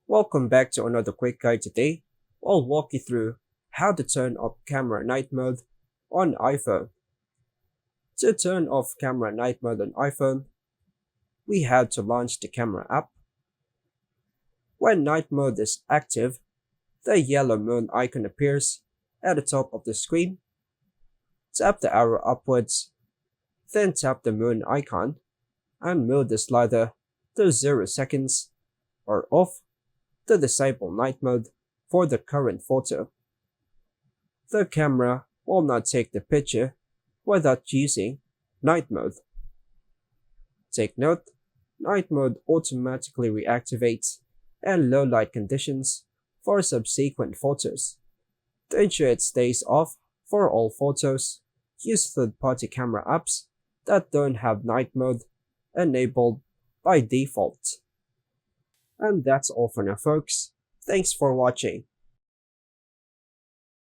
Welcome back to another quick guide. Today I'll walk you through how to turn off camera night mode on iPhone. To turn off camera night mode on iPhone, we have to launch the camera app. When night mode is active, the yellow moon icon appears at the top of the screen. Tap the arrow upwards, then tap the moon icon and move the slider to 0 seconds or off to disable night mode for the current photo. The camera will not take the picture without using night mode. Take note, night mode automatically reactivates in low light conditions for subsequent photos. To ensure it stays off for all photos, use third-party camera apps that don't have night mode enabled by default. And that's all for now, folks. Thanks for watching.